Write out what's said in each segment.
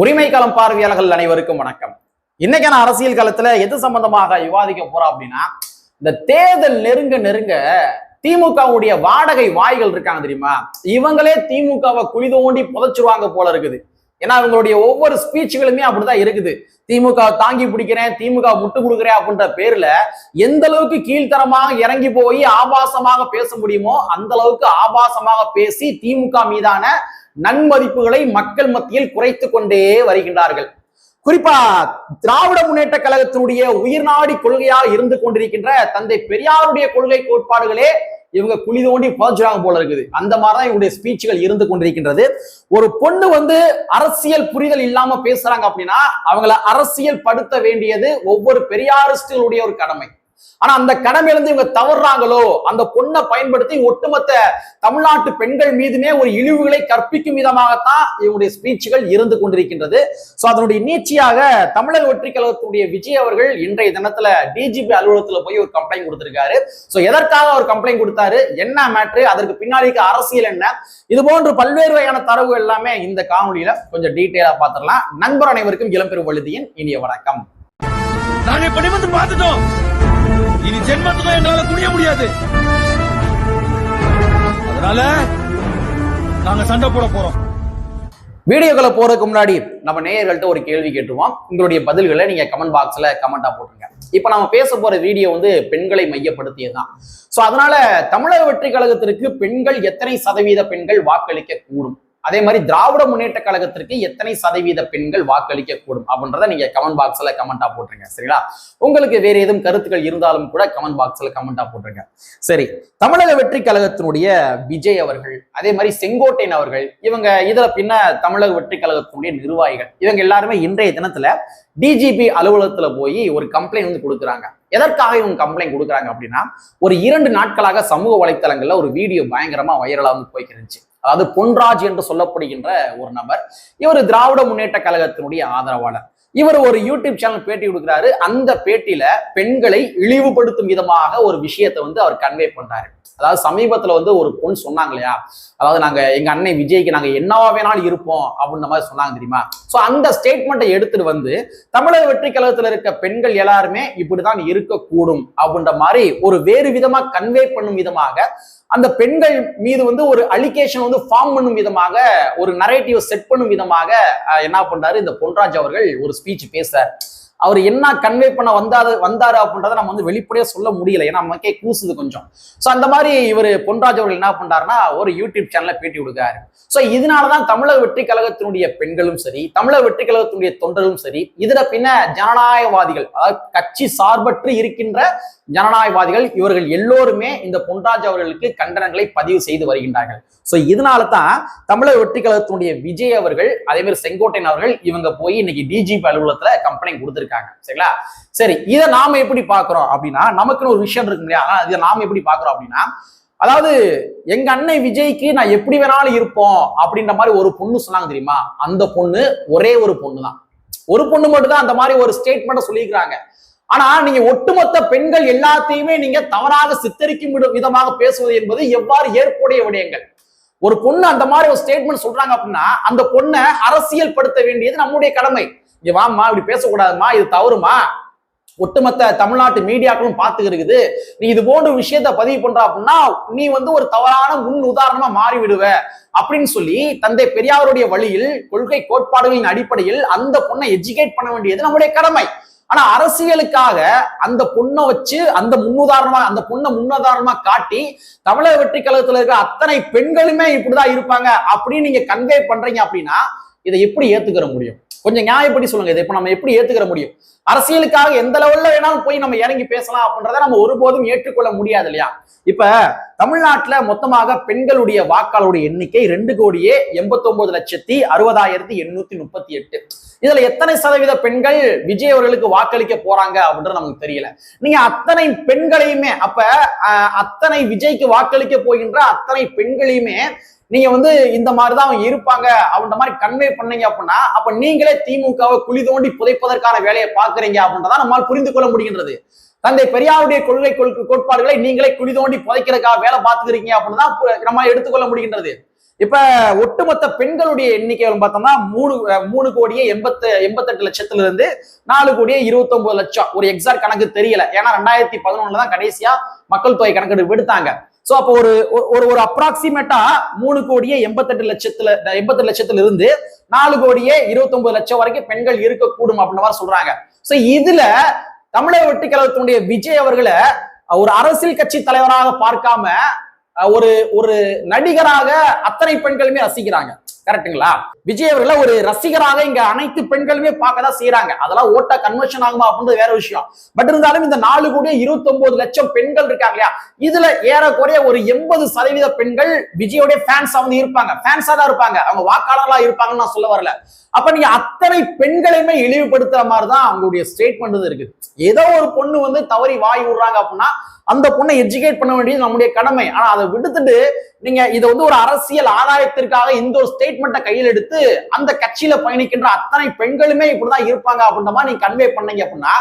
உரிமை களம் பார்வையாளர்கள் அனைவருக்கும் வணக்கம். இன்னைக்கான அரசியல் களத்துல எது சம்பந்தமாக விவாதிக்க போறோம் அப்படின்னா, இந்த தேர்தல் நெருங்க நெருங்க திமுகவுடைய வாடகை வாய்கள் இருக்காங்க தெரியுமா, இவங்களே திமுகவை குழி தோண்டி புதைச்சிருவாங்க போல இருக்குது. ஏன்னா இவங்களுடைய ஒவ்வொரு ஸ்பீச்சுகளுமே அப்படிதான் இருக்குது. திமுக தாங்கி பிடிக்கிறேன், திமுக முட்டு கொடுக்குறேன் அப்படின்ற பேர்ல எந்த அளவுக்கு கீழ்த்தரமாக இறங்கி போய் ஆபாசமாக பேச முடியுமோ அந்த அளவுக்கு ஆபாசமாக பேசி திமுக மீதான நன்மதிப்புகளை மக்கள் மத்தியில் குறைத்து கொண்டே வருகின்றார்கள். குறிப்பா திராவிட முன்னேற்ற கழகத்தினுடைய உயிர்நாடி கொள்கையாக இருந்து கொண்டிருக்கின்ற தந்தை பெரியாருடைய கொள்கை கோட்பாடுகளே இவங்க குழி தோண்டி புதைச்சிராங்க போல இருக்குது. அந்த மாதிரிதான் இவங்களுடைய ஸ்பீச்சுகள் இருந்து கொண்டிருக்கின்றது. ஒரு பொண்ணு அரசியல் புரிதல் இல்லாம பேசுறாங்க அப்படின்னா அவங்கள அரசியல் படுத்த வேண்டியது ஒவ்வொரு பெரியாரிஸ்டுகளுடைய ஒரு கடமை. ஆனா அந்த கடமையிலிருந்து இவங்க தவறுறாங்களோ, அந்த பொண்ணை பயன்படுத்தி ஒட்டுமொத்த தமிழ்நாட்டு பெண்கள் மீதுமே ஒரு இழிவுகளை கற்பிக்கும் விதமாகத்தான் இவங்களுடைய ஸ்பீச்சுகள் இருந்து கொண்டிருக்கின்றது. சோ அதனுடைய நீட்சியாக தமிழக வெற்றி கழகத்துடைய விஜய் அவர்கள் இன்றைய தினத்துல டிஜிபி அலுவலகத்துல போய் ஒரு கம்ப்ளைண்ட் கொடுத்திருக்காரு. சோ எதற்காக ஒரு கம்ப்ளைண்ட் கொடுத்தாரு, என்ன மேட்ரு, அதற்கு பின்னாடி அரசியல் என்ன, இது போன்று பல்வேறு வகையான தரவுகள் எல்லாமே இந்த காணொலியில கொஞ்சம் டீட்டெயிலா பார்த்துடலாம். நண்பர் அனைவருக்கும் இளம்பெரும் வழுதியின் இனிய வணக்கம். நாங்க படிமத்து பார்த்துட்டோம், இனி ஜென்மத்துக்கும் எங்களால துணிய முடியாது. அதனால நாங்க சண்டை போட போறோம். வீடியோக்களை போறதுக்கு முன்னாடி நம்ம நேயர்கள்ட்ட ஒரு கேள்வி கேட்டுருவோம். உங்களுடைய பதில்களை நீங்க கமெண்ட் பாக்ஸ்ல கமெண்டா போட்டுருங்க. இப்ப நம்ம பேச போற வீடியோ பெண்களை மையப்படுத்தியதுதான். சோ அதனால தமிழக வெற்றி கழகத்திற்கு பெண்கள் எத்தனை சதவீத பெண்கள் வாக்களிக்க கூடும், அதே மாதிரி திராவிட முன்னேற்ற கழகத்திற்கு எத்தனை சதவீத பெண்கள் வாக்களிக்க கூடும் அப்படின்றத நீங்க கமெண்ட் பாக்ஸ்ல கமெண்டா போட்டுருங்க. சரிங்களா? உங்களுக்கு வேற ஏதும் கருத்துக்கள் இருந்தாலும் கூட கமெண்ட் பாக்ஸ்ல கமெண்டா போட்டுருங்க. சரி, தமிழக வெற்றி கழகத்தினுடைய விஜய் அவர்கள், அதே மாதிரி செங்கோட்டையன் அவர்கள், இவங்க இதுல பின்ன தமிழக வெற்றி கழகத்தினுடைய நிர்வாகிகள், இவங்க எல்லாருமே இன்றைய தினத்துல டிஜிபி அலுவலகத்துல போய் ஒரு கம்ப்ளைண்ட் கொடுக்குறாங்க. எதற்காக இவங்க கம்ப்ளைண்ட் கொடுக்குறாங்க அப்படின்னா, ஒரு 2 நாட்களாக சமூக வலைத்தளங்கள்ல ஒரு வீடியோ பயங்கரமா வைரலா போய்க்கிருந்துச்சு. அதாவது பொன்ராஜ் என்று சொல்லப்படுகின்ற ஒரு நபர், இவர் திராவிட முன்னேற்ற கழகத்தினுடைய ஆதரவாளர். இவர் ஒரு யூடியூப் சேனல் பேட்டி கொடுக்குறாரு. அந்த பேட்டியில பெண்களை இழிவுபடுத்தும் விதமாக ஒரு விஷயத்தை அவர் கன்வே பண்றாரு. அதாவது சமீபத்துல ஒரு பொண்ணு சொன்னாங்க இல்லையா, அதாவது நாங்க எங்க அண்ணன் விஜய்க்கு நாங்க என்னவா வேணாலும் இருப்போம் அப்படின்ற மாதிரி சொன்னாங்க தெரியுமா. சோ அந்த ஸ்டேட்மெண்ட்டை எடுத்துட்டு தமிழக வெற்றி கழகத்துல இருக்க பெண்கள் எல்லாருமே இப்படிதான் இருக்கக்கூடும் அப்படின்ற மாதிரி ஒரு வேறு விதமா கன்வே பண்ணும் விதமாக, அந்த பெண்கள் மீது ஒரு அலிகேஷன் ஃபார்ம் பண்ணும் விதமாக, ஒரு நரேட்டிவ் செட் பண்ணும் விதமாக என்ன பண்றாரு இந்த பொன்ராஜ் அவர்கள் ஒரு ஸ்பீச் பேசுறார். அவர் என்ன கன்வே பண்ண வந்தாரு அப்படின்றத நம்ம வெளிப்படையா சொல்ல முடியல, ஏன்னா நமக்கே கூசுது கொஞ்சம். சோ அந்த மாதிரி இவர் பொன்ராஜ் அவர்கள் என்ன பண்றாருன்னா ஒரு யூடியூப் சேனல்ல பேட்டி கொடுக்காரு. சோ இதனாலதான் தமிழக வெற்றி கழகத்தினுடைய பெண்களும் சரி, தமிழக வெற்றி கழகத்தினுடைய தொண்டர்களும் சரி, இதுல பின்ன ஜனநாயகவாதிகள், அதாவது கட்சி சார்பற்று இருக்கின்ற ஜனநாயகவாதிகள், இவர்கள் எல்லோருமே இந்த பொன்ராஜ் அவர்களுக்கு கண்டனங்களை பதிவு செய்து வருகின்றார்கள். சோ இதனால தான் தமிழக வெற்றி கழகத்தினுடைய விஜய் அவர்கள், அதே மாதிரி செங்கோட்டையன் அவர்கள், இவங்க போய் இன்னைக்கு டிஜிபி அலுவலகத்துல கம்ப்ளைண்ட் கொடுத்திருக்காங்க. சரிங்களா? சரி, இதை நாம எப்படி பாக்குறோம் அப்படின்னா, நமக்குன்னு ஒரு விஷயம் இருக்கு இல்லையா, இதை நாம எப்படி பாக்குறோம் அப்படின்னா, அதாவது எங்க அண்ணன் விஜய்க்கு நான் எப்படி வேணாலும் இருப்போம் அப்படின்ற மாதிரி ஒரு பொண்ணு சொன்னாங்க தெரியுமா, அந்த பொண்ணு ஒரே ஒரு பொண்ணு தான், ஒரு பொண்ணு மட்டும் தான் அந்த மாதிரி ஒரு ஸ்டேட்மெண்ட் சொல்லியிருக்காங்க. ஆனா நீங்க ஒட்டுமொத்த பெண்கள் எல்லாத்தையுமே நீங்க தவறாக சித்தரிக்கும் விதமாக பேசுவது என்பது எவ்வாறு ஏற்புடைய விடயங்கள். ஒரு பொண்ணு அந்த மாதிரி ஒரு ஸ்டேட்மெண்ட் சொல்றாங்க அப்படின்னா அந்த பொண்ணை அரசியல் படுத்த வேண்டியது நம்முடைய கடமை. இங்க வாமா, இப்படி பேசக்கூடாதுமா, இது தவறுமா, ஒட்டுமொத்த தமிழ்நாட்டு மீடியாக்களும் பார்த்துக்கிருக்குது, நீ இது போன்ற விஷயத்த பதிவு பண்ற அப்படின்னா நீ ஒரு தவறான முன் உதாரணமா மாறி விடுவ அப்படின்னு சொல்லி தந்தை பெரியாருடைய வழியில், கொள்கை கோட்பாடுகளின் அடிப்படையில் அந்த பொண்ணை எஜுகேட் பண்ண வேண்டியது நம்முடைய கடமை. ஆனா அரசியலுக்காக அந்த பொண்ணை வச்சு அந்த பொண்ணை முன்னுதாரணமா காட்டி தமிழக வெற்றி கழகத்துல இருக்க அத்தனை பெண்களுமே இப்படிதான் இருப்பாங்க அப்படின்னு நீங்க கன்வே பண்றீங்க அப்படின்னா இதை எப்படி ஏத்துக்கிற முடியும்? கொஞ்சம் நியாயப்படி சொல்லுங்க. இதை இப்ப நம்ம எப்படி ஏத்துக்கிற முடியும்? அரசியலுக்காக எந்த லெவல்ல வேணாலும் போய் நம்ம இறங்கி பேசலாம் அப்படின்றத நம்ம ஒருபோதும் ஏற்றுக்கொள்ள முடியாது இல்லையா? இப்ப தமிழ்நாட்டுல மொத்தமாக பெண்களுடைய வாக்காளருடைய எண்ணிக்கை 2,89,60,838. இதுல எத்தனை சதவீத பெண்கள் விஜய் அவர்களுக்கு வாக்களிக்க போறாங்க அப்படின்றது நமக்கு தெரியல. நீங்க அத்தனை பெண்களையுமே, அப்ப அத்தனை விஜய்க்கு வாக்களிக்க போகின்ற அத்தனை பெண்களையுமே நீங்க இந்த மாதிரிதான் அவங்க இருப்பாங்க அப்படின்ற மாதிரி கன்வே பண்ணீங்க அப்படின்னா, அப்ப நீங்களே திமுகவை குழி தோண்டி புதைப்பதற்கான வேலையை பாக்குறீங்க அப்படின்றதான் நம்மால் புரிந்து கொள்ள முடிகின்றது. தந்தை பெரியாருடைய கொள்கை கோட்பாடுகளை நீங்களே குழி தோண்டி புதைக்கிறதுக்காக வேலை பார்த்துக்கிறீங்க அப்படின்னு தான் நம்ம எடுத்துக்கொள்ள முடிகின்றது. இப்ப ஒட்டுமொத்த பெண்களுடைய எண்ணிக்கை பார்த்தோம்னா 3,88,00,000 இருந்து 4,29,00,000. ஒரு எக்ஸாக்ட் கணக்கு தெரியல, ஏன்னா 2011 தான் கடைசியா மக்கள் தொகை கணக்கெடுப்பு எடுத்தாங்க. சோ அப்போ ஒரு அப்ராக்சிமேட்டா 3,88,00,000 இருந்து 4,29,00,000 வரைக்கும் பெண்கள் இருக்கக்கூடும் அப்படின்ற மாதிரி சொல்றாங்க. சோ இதுல தமிழக வெற்றி கழகத்தினுடைய விஜய் அவர்களை ஒரு அரசியல் கட்சி தலைவராக பார்க்காம ஒரு நடிகராக அத்தனை பெண்களுமே ரசிக்கிறாங்க. கரெக்டுங்களா? விஜய் அவர்களை ஒரு ரசிகராக இங்க அனைத்து பெண்களுமே பார்க்கதான் செய்யறாங்க. அதெல்லாம் ஓட்டா கன்வர்ஷன் ஆகுமா அப்படின்றது வேற விஷயம். பட் இருந்தாலும் இந்த 4,29,00,000 பெண்கள் இருக்காங்க இல்லையா, இதுல ஏறக்குறைய ஒரு 80% பெண்கள் விஜயோடைய ஃபேன்ஸா வந்து இருப்பாங்க. ஃபேன்ஸா தான் இருப்பாங்க, அவங்க வாக்காளர்களா இருப்பாங்கன்னு நான் சொல்ல வரல. அப்ப நீங்க அத்தனை பெண்களையுமே இழிவுபடுத்துற மாதிரிதான் அவங்களுடைய ஸ்டேட்மெண்ட் இருக்கு. ஏதோ ஒரு பொண்ணு வந்து தவறி வாய் விடுறாங்க அப்படின்னா அந்த பொண்ணை எஜுகேட் பண்ண வேண்டியது நம்முடைய கடமை. ஆனா அதை விடுத்துட்டு நீங்க இதை வந்து ஒரு அரசியல் ஆதாயத்திற்காக இந்த ஒரு ஸ்டேட்மெண்ட்டை கையில் எடுத்து அந்த கட்சியில பயணிக்கின்ற அத்தனை பெண்களுமே இப்படிதான் இருப்பாங்க அப்படின்ற மாதிரி நீங்க கன்வே பண்ணீங்க அப்படின்னா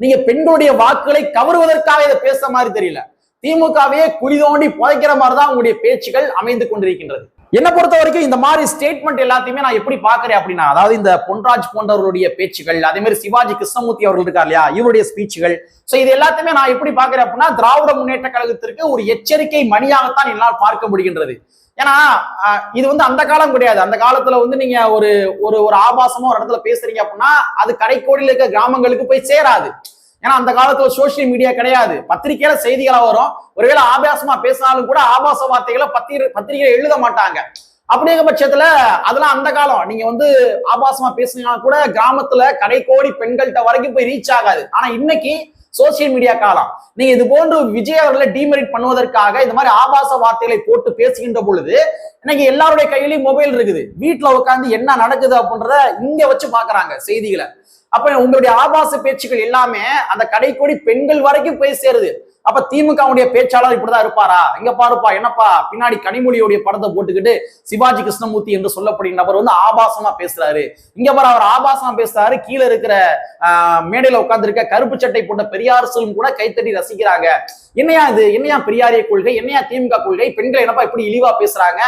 நீங்க பெண்களுடைய வாக்குகளை கவருவதற்காக இதை பேசுற மாதிரி தெரியல. திமுகவையே குழி தோண்டி புதைக்கிற மாதிரிதான் உங்களுடைய பேச்சுகள் அமைந்து கொண்டிருக்கின்றது. என்ன பொறுத்த வரைக்கும் இந்த மாதிரி ஸ்டேட்மெண்ட் எல்லாத்தையுமே நான் எப்படி பாக்குறேன் அப்படின்னா, அதாவது இந்த பொன்ராஜ் போன்றவர்களுடைய பேச்சுகள், அதே மாதிரி சிவாஜி கிருஷ்ணமூர்த்தி அவர்கள் இருக்கார் இல்லையா, இவருடைய ஸ்பீச்சுகள், சோ இது எல்லாத்தையுமே நான் எப்படி பாக்குறேன் அப்படின்னா திராவிட முன்னேற்ற கழகத்திற்கு ஒரு எச்சரிக்கை மணியாகத்தான் என்னால் பார்க்க முடிகின்றது. ஏன்னா இது வந்து அந்த காலம் கிடையாது. அந்த காலத்துல வந்து நீங்க ஒரு ஒரு ஆபாசமா ஒரு இடத்துல பேசுறீங்க அப்படின்னா அது கடைக்கோடியில் இருக்க கிராமங்களுக்கு போய் சேராது. ஏன்னா அந்த காலத்துல சோசியல் மீடியா கிடையாது, பத்திரிகையில செய்திகளா வரும். ஒருவேளை ஆபாசமா பேசினாலும் கூட ஆபாச வார்த்தைகளை பத்திரிகையில எழுத மாட்டாங்க. அப்படிங்கிற பட்சத்துல அதெல்லாம் அந்த காலம். நீங்க வந்து ஆபாசமா பேசுனீங்கன்னா கூட கிராமத்துல கடைக்கோடி பெண்கள்கிட்ட வரைக்கும் போய் ரீச் ஆகாது. ஆனா இன்னைக்கு சோசியல் மீடியா காலம். நீங்க இது போன்று விஜய் அவர்களை டிமெரிட் பண்ணுவதற்காக இந்த மாதிரி ஆபாச வார்த்தைகளை போட்டு பேசுகின்ற பொழுது இன்னைக்கு எல்லாருடைய கையிலயும் மொபைல் இருக்குது. வீட்டுல உட்காந்து என்ன நடக்குது அப்படின்றத இங்க வச்சு பாக்குறாங்க செய்திகளை. அப்ப உங்களுடைய ஆபாச பேச்சுக்கள் எல்லாமே அந்த கடைக்கோடி பெண்கள் வரைக்கும் போய் சேருது. அப்ப திமுகவுடைய பேச்சாளர் இப்படிதான் இருப்பாரா? இங்க பாருப்பா, என்னப்பா பின்னாடி கனிமொழியுடைய படத்தை போட்டுக்கிட்டு சிவாஜி கிருஷ்ணமூர்த்தி என்று சொல்லப்படுகிற நபர் வந்து ஆபாசமா பேசுறாரு, இங்க பாரு அவர் ஆபாசமா பேசுறாரு, கீழே இருக்கிற மேடையில உட்கார்ந்து இருக்க கருப்பு சட்டை போட்ட பெரியாரசும் கூட கைத்தட்டி ரசிக்கிறாங்க. என்னையா இது, என்னையா பெரியாரிய கொள்கை, என்னையா திமுக கொள்கை, பெண்கள் என்னப்பா இப்படி இழிவா பேசுறாங்க,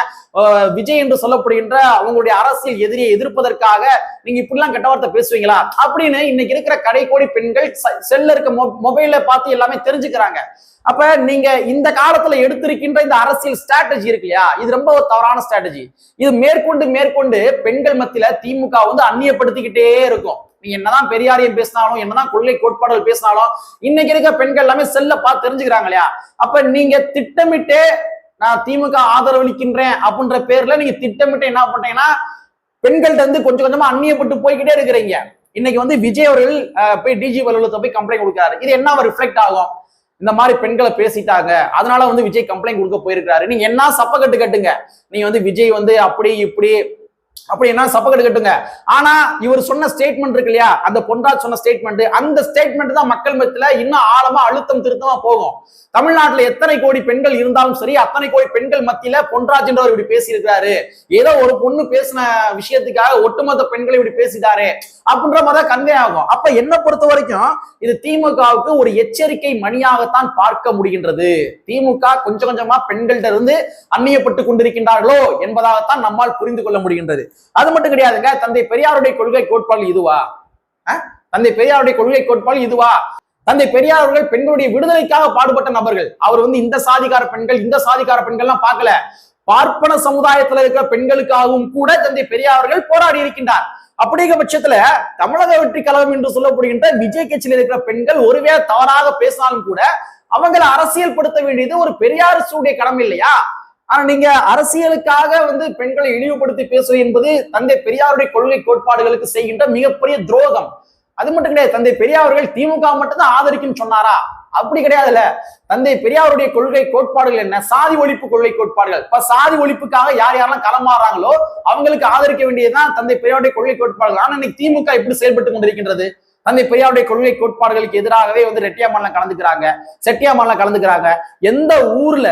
விஜய் என்று சொல்லப்படுகின்ற அவங்களுடைய அரசியல் எதிரியை எதிர்ப்பதற்காக நீங்க இப்படிலாம் கெட்ட வார்த்தை பேசுவீங்களா அப்படின்னு இன்னைக்கு இருக்கிற கடைக்கோடி பெண்கள் செல்ல இருக்க மொபைல்ல பார்த்து எல்லாமே தெரிஞ்சுக்கிறாங்க. அப்ப நீங்க இந்த காலத்துல எடுத்திருக்கின்ற இந்த அரசியல் ஸ்ட்ராட்டஜி இருக்கு இல்லையா, இது ரொம்ப ஒரு தவறான ஸ்ட்ராட்டஜி. இது மேற்கொண்டு பெண்கள் மத்தியில திமுக வந்து அந்நியப்படுத்திக்கிட்டே இருக்கும். நீங்க என்னதான் பெரியாரியம் பேசினாலும், என்னதான் கொள்கை கோட்பாடுகள் பேசினாலும் இன்னைக்கு இருக்க பெண்கள் எல்லாமே செல்ல பார்த்து தெரிஞ்சுக்கிறாங்க இல்லையா. அப்ப நீங்க திட்டமிட்டு நான் திமுக ஆதரவளிக்கின்றேன் அப்படின்ற பேர்ல நீங்க திட்டமிட்டு என்ன பண்றீங்கன்னா பெண்கள்ட்ட இருந்து கொஞ்சம் கொஞ்சமா அந்நியப்பட்டு போய்கிட்டே இருக்கிறீங்க. இன்னைக்கு வந்து விஜய் அவர்கள் போய் டிஜிபி அலுவலகத்தை போய் கம்ப்ளைண்ட் கொடுக்குறாரு. இது என்ன ரிஃப்ளெக்ட் ஆகும்? இந்த மாதிரி பெண்களை பேசிட்டாங்க, அதனால வந்து விஜய் கம்ப்ளைண்ட் கொடுக்க போயிருக்காரு. நீங்க என்ன சப்பக்கட்டு கட்டுங்க, நீங்க வந்து விஜய் வந்து அப்படி இப்படி அப்படி என்ன சப்பக்கட்டு கட்டுங்க. ஆனா இவர் சொன்ன ஸ்டேட்மெண்ட் இருக்கு இல்லையா, அந்த பொன்ராஜ் சொன்ன ஸ்டேட்மெண்ட், அந்த ஸ்டேட்மெண்ட் தான் மக்கள் மத்தியில இன்னும் ஆழமா அழுத்தம் திருத்தமா போகும். தமிழ்நாட்டுல எத்தனை கோடி பெண்கள் இருந்தாலும் சரி, அத்தனை கோடி பெண்கள் மத்தியில பொன்ராஜ் என்றவர் இப்படி பேசி இருக்கிறாரு, ஏதோ ஒரு பொண்ணு பேசின விஷயத்துக்காக ஒட்டுமொத்த பெண்களை இப்படி பேசிட்டாரு அப்படின்ற மாதிரி கன்வே ஆகும். அப்ப என்ன பொறுத்த வரைக்கும் இது திமுகவுக்கு ஒரு எச்சரிக்கை மணியாகத்தான் பார்க்க முடிகின்றது. திமுக கொஞ்சம் கொஞ்சமா பெண்கள்ட்ட இருந்து அந்நியப்பட்டு கொண்டிருக்கின்றார்களோ என்பதாகத்தான் நம்மால் புரிந்து கொள்ள முடிகின்றது. அது மட்டும் கிடையாதுங்க, தந்தை பெரியாருடைய கொள்கை கோட்பாடு இதுவா? தந்தை பெரியாருடைய கொள்கை கோட்பாடு இதுவா? தந்தை பெரியார் அவர்கள் பெண்களுடைய விடுதலைக்காக பாடுபட்ட நபர்கள். அவர் வந்து இந்த சாதிக்கார பெண்கள் இந்த சாதிக்கார பெண்கள்லாம் பார்க்கல, பார்ப்பன சமுதாயத்துல இருக்கிற பெண்களுக்காகவும் கூட தந்தை பெரியார் அவர்கள் போராடி இருக்கின்றார். அப்படிங்கிற பட்சத்துல தமிழக வெற்றி கழகம் என்று சொல்லப்படுகின்ற விஜய் கட்சியில் இருக்கிற பெண்கள் ஒருவேளை தவறாக பேசினாலும் கூட அவங்களை அரசியல் படுத்த வேண்டியது ஒரு பெரியாருடைய கடமை இல்லையா? ஆனா நீங்க அரசியலுக்காக வந்து பெண்களை இழிவுபடுத்தி பேசுவது என்பது தந்தை பெரியாருடைய கொள்கை கோட்பாடுகளுக்கு செய்கின்ற மிகப்பெரிய துரோகம். அது மட்டும் கிடையாது, தந்தை பெரியார்கள் திமுக மட்டும்தான் ஆதரிக்கும் சொன்னாரா? அப்படி கிடையாதுல்ல. தந்தை பெரியாருடைய கொள்கை கோட்பாடுகள் என்ன? சாதி ஒழிப்பு கொள்கை கோட்பாடுகள். இப்ப சாதி ஒழிப்புக்காக யார் யாரெல்லாம் களமாறாங்களோ அவங்களுக்கு ஆதரிக்க வேண்டியதுதான் தந்தை பெரியாருடைய கொள்கை கோட்பாடுகள். ஆனா இன்னைக்கு திமுக எப்படி செயல்பட்டு கொண்டிருக்கின்றது? தந்தை பெரியாருடைய கொள்கை கோட்பாடுகளுக்கு எதிராகவே வந்து ரெட்டியாமல்லாம் கலந்துக்கிறாங்க, செட்டியாமல்லாம் கலந்துக்கிறாங்க. எந்த ஊர்ல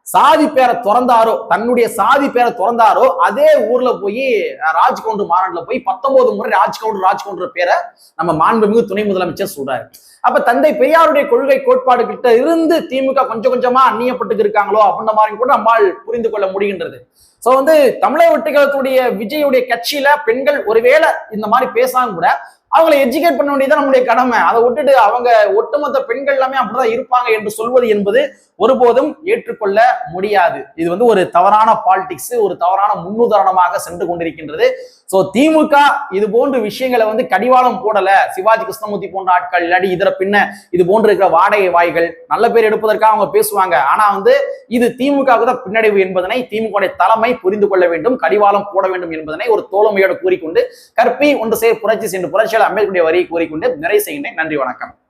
சாதி பேரை திறந்தாரோ, தன்னுடைய சாதி பேரை திறந்தாரோ, அதே ஊர்ல போய் ராஜ்கவுண்டர் மாநாட்டுல போய் 19 முறை ராஜ்கவுண்டர் பேரை நம்ம மாண்புமிகு துணை முதலமைச்சர் சொல்றாரு. அப்ப தந்தை பெரியாருடைய கொள்கை கோட்பாடு கிட்ட இருந்து திமுக கொஞ்சம் கொஞ்சமா அந்நியப்பட்டு இருக்காங்களோ அப்படின்ற மாதிரி கூட நம்மால் புரிந்து கொள்ள முடிகின்றது. சோ தமிழக வெற்றிக்கழகத்துடைய விஜயுடைய கட்சியில பெண்கள் ஒருவேளை இந்த மாதிரி பேசாம கூட அவங்களை எஜுகேட் பண்ண வேண்டியதான் நம்முடைய கடமை. அதை விட்டுட்டு அவங்க ஒட்டுமொத்த பெண்கள் எல்லாமே அப்படிதான் இருப்பாங்க என்று சொல்வது என்பது ஒருபோதும் ஏற்றுக்கொள்ள முடியாது. இது ஒரு தவறான பாலிடிக்ஸ், ஒரு தவறான முன்னுதாரணமாக சென்று கொண்டிருக்கின்றது. சோ திமுக இது போன்ற விஷயங்களை கடிவாளம் போடல. சிவாஜி கிருஷ்ணமூர்த்தி போன்ற ஆட்கள் இல்லாட்டி இதர பின்ன இது போன்று இருக்கிற வாடகை வாய்கள் நல்ல பேர் எடுப்பதற்காக அவங்க பேசுவாங்க. ஆனா இது திமுகவுக்கு தான் பின்னடைவு என்பதனை திமுக தலைமை புரிந்து கொள்ள வேண்டும், கடிவாளம் போட வேண்டும் என்பதனை ஒரு தோழமையோடு கூறிக்கொண்டு கற்பி ஒன்று சேர் புரட்சி சென்று புரட்சியாளர் அம்பேத்கருடைய வரியை கூறிக்கொண்டு நிறைவு செய்கின்றேன். நன்றி, வணக்கம்.